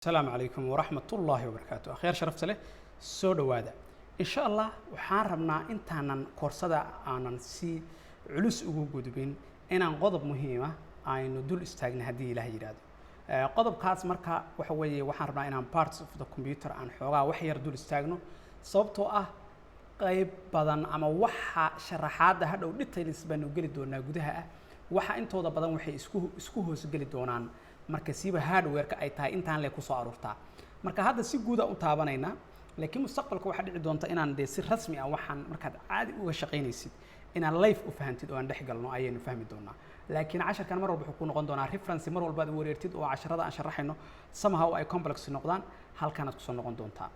السلام عليكم ورحمة الله وبركاته. خير شرفت له سود وادا إن شاء الله وحاربنا إنتنا كورسدا عن سي علوس وجودين إن قضب مهمة عن دول استعجن هدي له يراد قضب خاص مركا وحوي وحاربنا إن parts of the computer عن حوجا وحير دول استعجنوا صوبته قيب بدن أما وح شرحات هذا وديتيلز بنو جلد دونا جودها وح أنتوا ده بدن وحي اسكوه سجلد دونان marka siba hardware-ka ay tahay intaan le ku soo aruurtaa marka hadda si guud ah u taabanayna laakiin mustaqbalka waxa dhici doonta inaan si rasmi ah waxaan markaad caadi uga shaqeynaysid inaan live u fahantid oo aan dhex galno ayaynu fahmi doonaa laakiin casharkan mar walba wuxuu ku noqon doonaa reference mar walba aad wareertid oo casharada aan sharaxayno somehow ay complex noqdaan halkan aad ku soo noqon doontaa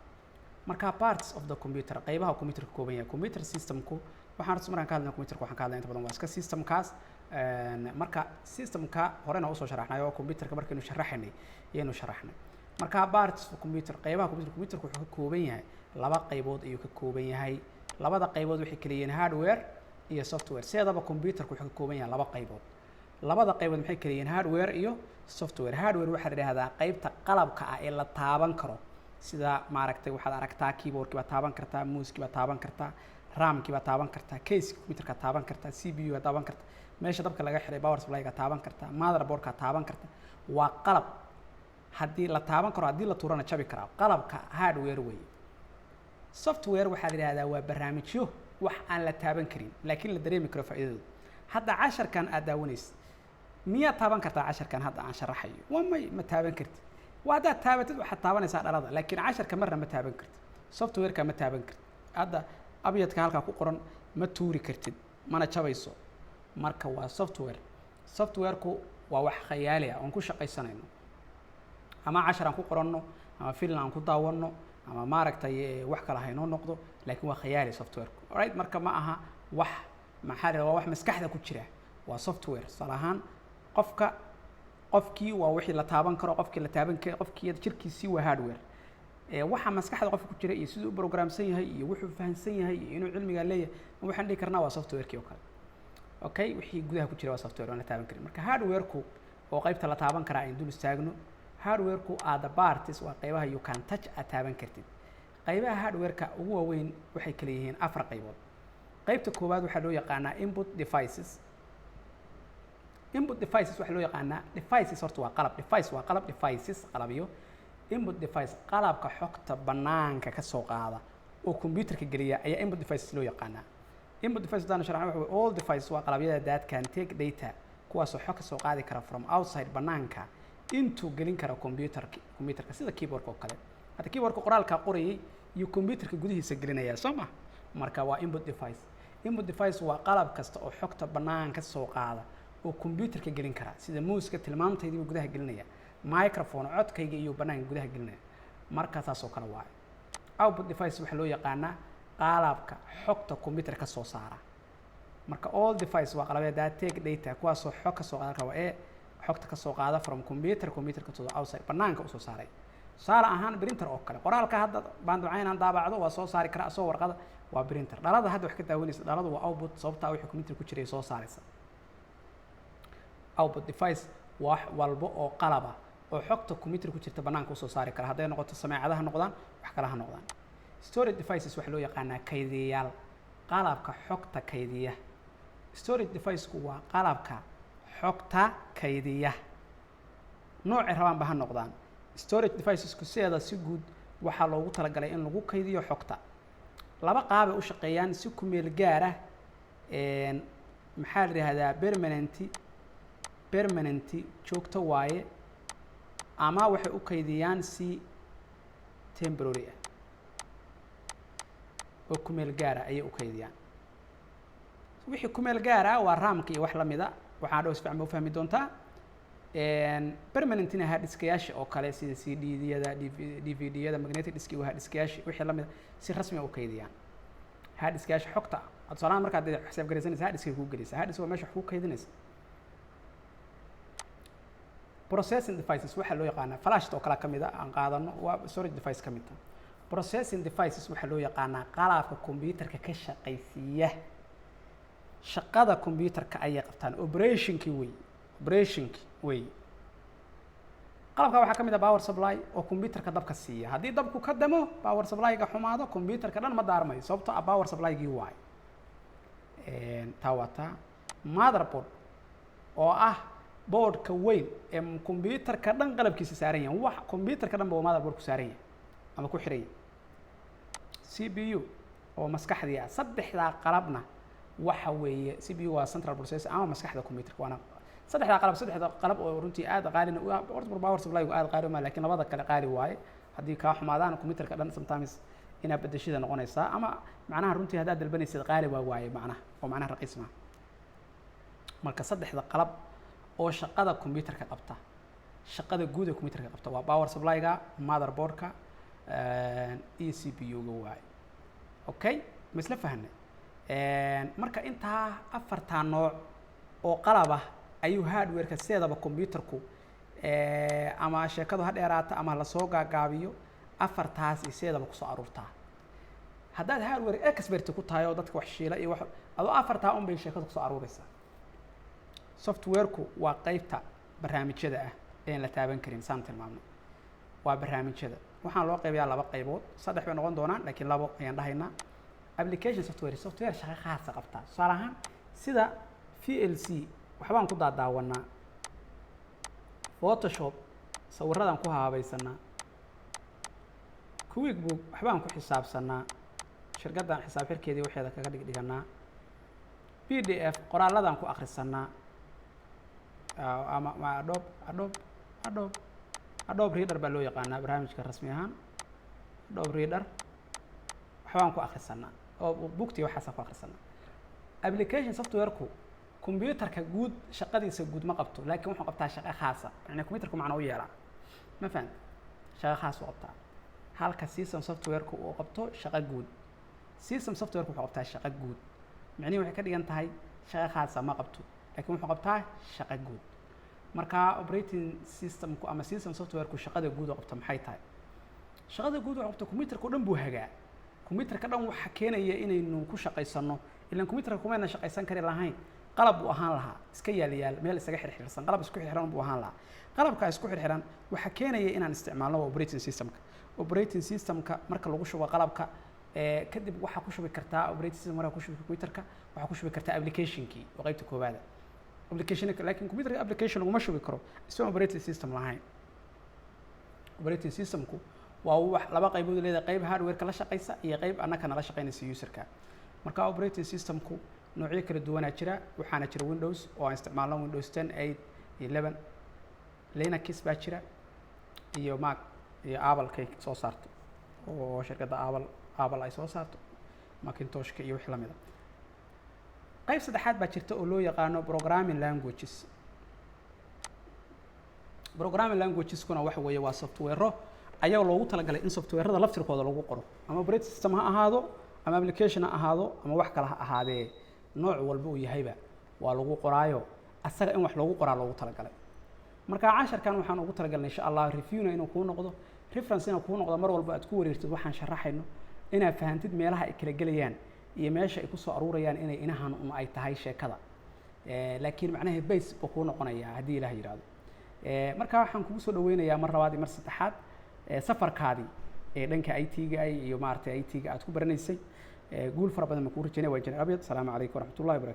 marka parts of the computer qaybaha computer ka kooban yahay computer system-ku waxaan markaan ka hadlayno computer waxaan ka hadlaynaa inta badan waa iska system-kaas marka systemka horena u soo sharaxnay oo computerka markaynu sharaxnay iyaynu sharaxnay marka parts of computer qaybaha computerka wuxuu ka kooban yahay laba qaybood ayuu ka kooban yahay labada qaybood waxay kala yihiin hardware iyo software sidaba computerka wuxuu ka kooban yahay laba qaybood labada qaybood maxay kala yihiin hardware iyo software hardware waxa la yiraahdaa qaybta qalabka ah ee la taaban karo sida maaragtay waxaad aragtaa keyboardki baad taaban kartaa mouse-ki baad taaban kartaa RAM-ki baad taaban kartaa case computerka taaban kartaa CPU baad taaban kartaa meesha dabka laga xiray power supply-ga taaban kartaa motherboard-ka taaban kartaa waa qalab haddii la taaban karo haddii la tuurana jabi karaa qalabka hardware way software waxa la yiraahdaa waa barnaamijyo wax aan la taaban karin laakiin la dareemi karo faa'iidada hadda casharkan aad daawanaysid miyaa taaban kartaa casharkan hadda aan sharaxayo ma taaban kartid وهذا تابت وحتى صار أراضي لكن عشر كمرة ما تابن كرت سوفت وير كم تابن كرت هذا أبيض كهالك قرن ما توري كرت ما نتشابيسو ماركة سوفت وير كو ووح خيالي أنكو شقي سنين أما عشر أنكو قرنه أما فيلم أنكو داورنه أما مارك تي وح كلا هينون نقطه لكن هو خيالي سوفت وير رايت ماركة معها وح محل وح مسكحة كتيرة وسوفت وير صراحة qofkii waa wixii la taaban karo qofkii la taaban karo qofkii jirkiisii waa hardware waxa maskaxda qofka ku jira iyo sidoo programsan yahay iyo wuxuu fahansan yahay inuu cilmiga leeyahay waxaan dhigi karnaa waa software-kii oo kale okay wixii gudaha ku jira waa software oo la taaban karin marka hardware-ku oo qaybta la taaban kara in dul istaagno hardware-ku aad parts waa qaybaha you can touch aad taaban kartid qaybaha hardware-ka ugu waaweyn waxay kala yihiin afar qaybood qaybta koowaad waxa loo yaqaanaa input devices waxa loo yaqaanaa devices horta waa qalab devices qalabyo input device qalabka xogta banaanka ka soo qaada oo computerka geliya ayaa input devices loo yaqaanaa input devices daan sharaxna waxa all devices waa qalabyada that can take data kuwaas oo xog ka soo qaadi kara from outside banaanka intuu gelin kara computerka sida keyboardka oo kale hada keyboardka qoraalka qorayay iyo computerka gudihiisa gelinaya soma marka waa input device waa qalab kasta oo xogta banaanka soo qaada oo computerka gelin kara sida mouse-ka tilmaamtaydiiba gudaha gelinaya microphone codkayga iyo banaanka gudaha gelinaya marka taas oo kale waa output device waxa loo yaqaanaa qalabka xogta computer ka soo saara marka all device waa qalabyada take data kuwaas oo xog ka soo qaada kara xogta ka soo qaada from computerka to outside banaanka u soo saaray saala ahaan printer oo kale qoraalka hadda baanducaynaan daabacdo waa soo saari kara soo warqada waa printer dhalada hadda wax ka daawanaysa dhaladu waa output sababta wixii computer ku jiray soo saaraysa output device wax walba oo qalaba oo xogta computer ku jirta banaanka u soo saari kara haday noqoto sameecadaha noqdaan wax kala ha noqdaan storage devices wax loo yaqaanaa kaydiyaal qalabka xogta kaydiya storage device-ku waa qalabka xogta kaydiya nooc rabaan ba ha noqdaan storage devices-ku sideeda si guud waxa loogu talagalay in lagu kaydiyo xogta laba qaab ay u shaqeeyaan si ku meel gaar ah maxaa la yiraahdaa permanent joogto waaye ama waxay u kaydiyaan si temporary ah oo ku meel gaar ah ayay u kaydiyaan wixii ku meel gaar ah waa RAM-ka iyo wax la mid ah waxaan dhow isfaham u fahmi doontaa permanent-na hard disk-yaasha oo kale sida CD-yada DVD-yada magnetic disk iyo hard disk-yaasha wixii la mid si rasmi ah u kaydiyaan hard disk-yaasha xogta adsalaam markaad xisaab garaysanaysa hard disk ku gelaysa hard disk waa meesha wax ku kaydinaysa processing devices waxa loo yaqaanaa flash oo kala kamid ah aan qaadano waa storage device kamid ah processing devices waxa loo yaqaanaa qalabka computerka ka shaqaysiiya shaqada computerka ay qabtaan operationki way qalabka waxaa ka mid ah power supply oo computerka dabka siiya haddii dabku ka damo power supply-ga xumaado computerka dhan ma daarmayo sababtoo ah power supply-gii waay taa waa taa motherboard oo ah boardka weyn ee computerka dhan qalabkiisa saaran yahay wax computerka dhan ba motherboard ku saaran yahay ama ku xiran yahay CPU oo maskaxdii ah saddexdaa qalabna waxa weeye CPU waa central processor ama maskaxda computerka waana saddexda qalab oo runtii aad qaalina horta power supply aad qaali ma laakiin labada kale qaali waaye haddii ka xumaadaan computerka dhan sometimes ina bedeshida noqonaysaa ama macnaha runtii haddaad dalbanaysid qaali waa waaye macnaha oo macnaha raqiis ma marka saddexda qalab oo shaqada computerka qabta shaqada guud ee computerka qabta waa power supply-ga motherboard-ka iyo CPU-ga waaye okay ma isla fahanay marka intaa afarta nooc oo qalab ah ayuu hardware-ka sideedaba computerku ama sheekadu ha dheeraata ama la soo gaagaabiyo afartaas sideedaba ku soo aruurtaa haddaad hardware expert ku tahay oo dadka wax shiila iyo wax adoo afartaa un bay sheekadu ku soo aruuraysaa software-ku waa qaybta barnaamijyada ah ee la taaban karin saan tilmaamnay waa barnaamijyada waxaan loo qaybiyaa laba qaybood saddex bay noqon doonaan laakiin labo ayaan dhahaynaa application software shaqo khaas ah qabta tusaale ahaan sida VLC waxbaan ku daadaawanaa Photoshop sawirradaan ku habaysanaa QuickBook waxbaan ku xisaabsanaa shirkaddan xisaab xirkeedii waxeeda kaga dhigdhiganaa PDF qoraalladaan ku akhrisanaa ama Adobe Reader baa loo yaqaanaa barnaamijka rasmi ahaan Adobe Reader waxbaan ku akhrisanaa oo booktii waxaasaan ku akhrisanaa application software-ku computerka guud shaqadiisa guud ma qabto laakiin wuxuu qabtaa shaqo khaasa yani computerku macna u yeelaa ma fahant shaqo khaas u qabtaa halka system software-ku uu qabto shaqo guud system software-ku wuxuu qabtaa shaqo guud macnaheedu waxay ka dhigan tahay shaqo khaasa ma qabto laakiin wuxuu qabtaa shaqo guud marka operating system-ku ama system software-ku shaqada guud oo qabta maxay tahay shaqada guud oo qabta computerka dhan buu hagaa computerka dhan waxa keenaya inaynu ku shaqaysano ilaan computerka kuma shaqaysan kari lahayn qalab buu ahaan lahaa iska yaal meel isaga xirxirsan qalab isku xirxiran buu ahaan lahaa qalabka isku xirxiran waxa keenaya inaan isticmaalno operating systemka marka lagu shubo qalabka kadib waxa ku shubi kartaa operating system marka ku shubi computerka waxa ku shubi kartaa application-kii oo qaybta koobaad application-ka laakiin computerka application laguma shubi karo isagoo operating system lahayn operating systemku waa wax laba qaybood leedahay qayb hardware-ka la shaqaysa iyo qayb annaka nala shaqaynaysa user-ka marka operating systemku noocyo kala duwanaa jira waxaana jira Windows oo aan isticmaalno Windows 10 8 11 Linux baa jira iyo Mac iyo Apple soo saarto oo shirkadda Apple ay soo saarto Macintosh-ka iyo wixii la mid ah qayb saddexaad baa jirta oo loo yaqaano programming languages kuna waxa weeye waa software ayaga loogu talagalay in software-rada laftirkooda lagu qoro ama operating system ha ahaado ama application ha ahaado ama wax kale ha ahaadee nooc walba uu yahayba waa lagu qoraayo asaga in wax loogu qoraa loogu talagalay marka casharkan waxaan ugu talagalnay insha Allah reviewna inuu ku noqdo reference inuu ku noqdo mar walba aad ku wareertid waxaan sharaxayno inaad fahantid meelaha ay kala gelayaan iyo meesha ay ku soo aruurayaan inay inahan ay tahay sheekada laakiin macnaheedu base buu ku noqonayaa haddii Ilaahay yiraahdo marka waxaan kugu soo dhaweynayaa mar labaad iyo mar saddexaad safarkaadii dhanka IT-ga iyo maartay IT-ga aad ku baranaysay guul fara badan ma ku rajaynaa waa Injineer Abyad. Assalaamu calaykum waraxmatullaahi wabarakaatuh.